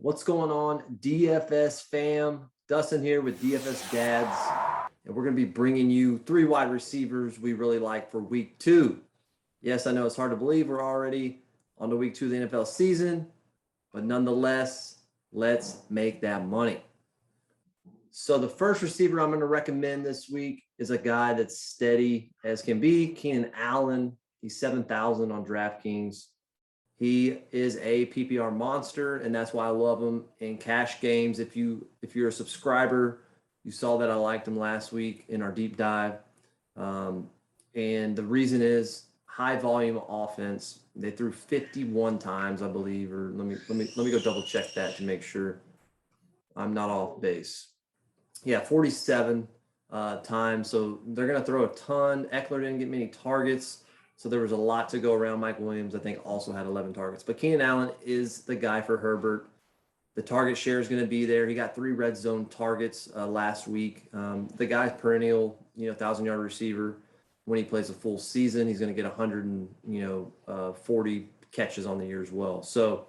What's going on, DFS fam? Dustin here with DFS Dads, and we're going to be bringing you 3 wide receivers we really like for week 2. Yes, I know it's hard to believe we're already on to week 2 of the NFL season, but nonetheless, let's make that money. So the first receiver I'm going to recommend this week is a guy that's steady as can be, Keenan Allen. He's 7,000 on DraftKings. He is a PPR monster, and that's why I love him in cash games. If you're a subscriber, you saw that I liked him last week in our deep dive. And the reason is high volume offense. They threw 51 times, I believe, or let me go double check that to make sure I'm not off base. Yeah, 47 times. So they're going to throw a ton. Eckler didn't get many targets. So there was a lot to go around. Mike Williams, I think, also had 11 targets. But Keenan Allen is the guy for Herbert. The target share is going to be there. He got 3 red zone targets last week. The guy's perennial, 1,000-yard receiver. When he plays a full season, he's going to get 140 catches on the year as well. So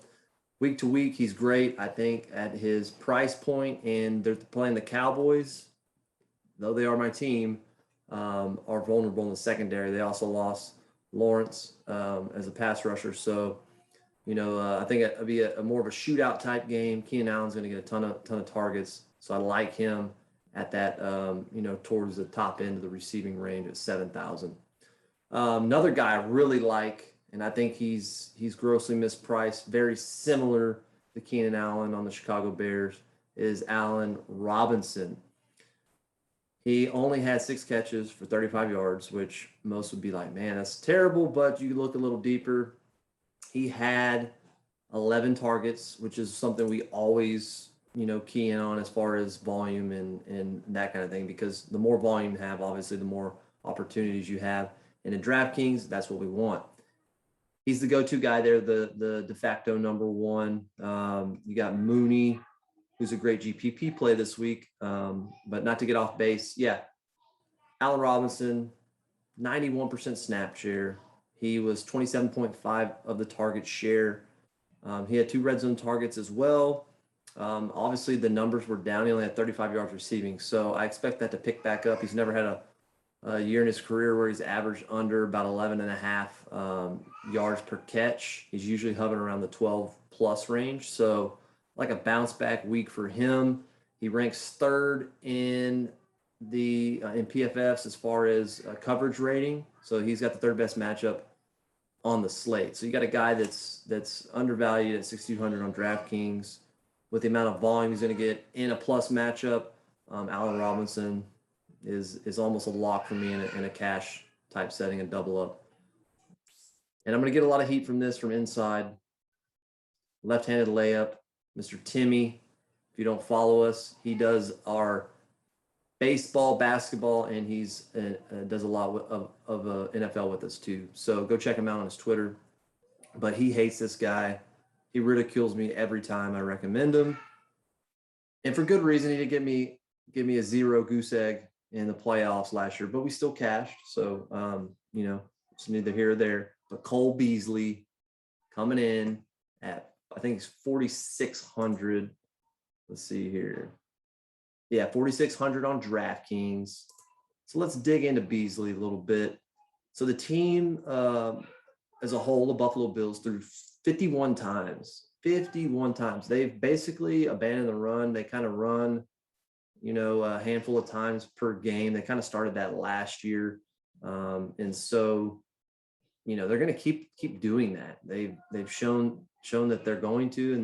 week to week, he's great. I think at his price point, and they're playing the Cowboys, though they are my team, are vulnerable in the secondary. They also lost Lawrence as a pass rusher. So, I think it'll be a more of a shootout type game. Keenan Allen's going to get a ton of targets. So I like him at that, towards the top end of the receiving range at 7,000. Another guy I really like, and I think he's grossly mispriced, very similar to Keenan Allen on the Chicago Bears, is Allen Robinson. He only had 6 catches for 35 yards, which most would be like, man, that's terrible. But you look a little deeper. He had 11 targets, which is something we always, key in on as far as volume and that kind of thing, because the more volume you have, obviously, the more opportunities you have. And in DraftKings, that's what we want. He's the go-to guy there, the de facto number 1. You got Mooney, who's a great GPP play this week, but not to get off base. Yeah, Allen Robinson, 91% snap share. He was 27.5 of the target share. He had 2 red zone targets as well. Obviously, the numbers were down. He only had 35 yards receiving, so I expect that to pick back up. He's never had a year in his career where he's averaged under about 11.5 yards per catch. He's usually hovering around the 12-plus range, so like a bounce back week for him. He ranks 3rd in PFFs as far as coverage rating. So he's got the 3rd best matchup on the slate. So you got a guy that's undervalued at 6,200 on DraftKings. With the amount of volume he's going to get in a plus matchup, Allen Robinson is almost a lock for me in a cash type setting and double up. And I'm going to get a lot of heat from this from inside. Left-handed layup. Mr. Timmy, if you don't follow us, he does our baseball, basketball, and he's does a lot of NFL with us too. So go check him out on his Twitter. But he hates this guy. He ridicules me every time I recommend him, and for good reason. He did give me a 0 goose egg in the playoffs last year, but we still cashed. So it's neither here or there. But Cole Beasley coming in at, I think it's 4,600. Let's see here. Yeah, 4,600 on DraftKings. So let's dig into Beasley a little bit. So the team as a whole, the Buffalo Bills, threw 51 times. 51 times. They've basically abandoned the run. They kind of run, a handful of times per game. They kind of started that last year. And so, they're going to keep doing that. They've shown that they're going to,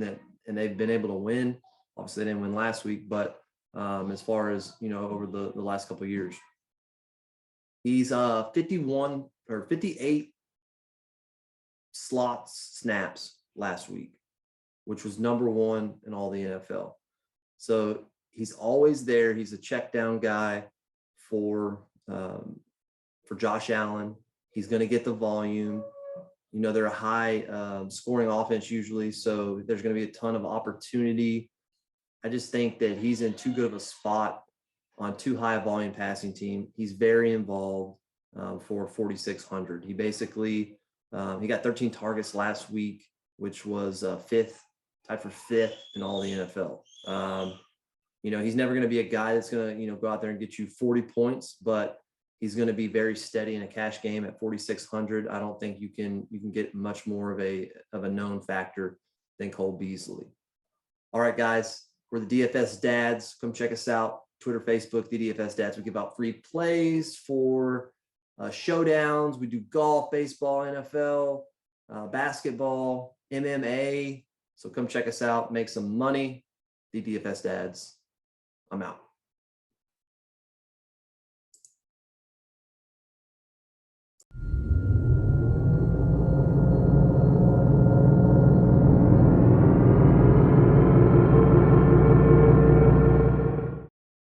and they've been able to win. Obviously, they didn't win last week, but as far as over the last couple of years, he's 51 or 58 snaps last week, which was number 1 in all the NFL. So he's always there. He's a check down guy for Josh Allen. He's going to get the volume. They're a high scoring offense usually, so there's going to be a ton of opportunity. I just think that he's in too good of a spot on too high a volume passing team. He's very involved for 4,600. He basically he got 13 targets last week, which was 5th tied for 5th in all the NFL. He's never going to be a guy that's going to, go out there and get you 40 points, but he's going to be very steady in a cash game at 4,600. I don't think you can get much more of a known factor than Cole Beasley. All right, guys, we're the DFS Dads. Come check us out. Twitter, Facebook, the DFS Dads. We give out free plays for showdowns. We do golf, baseball, NFL, basketball, MMA. So come check us out. Make some money. The DFS Dads. I'm out.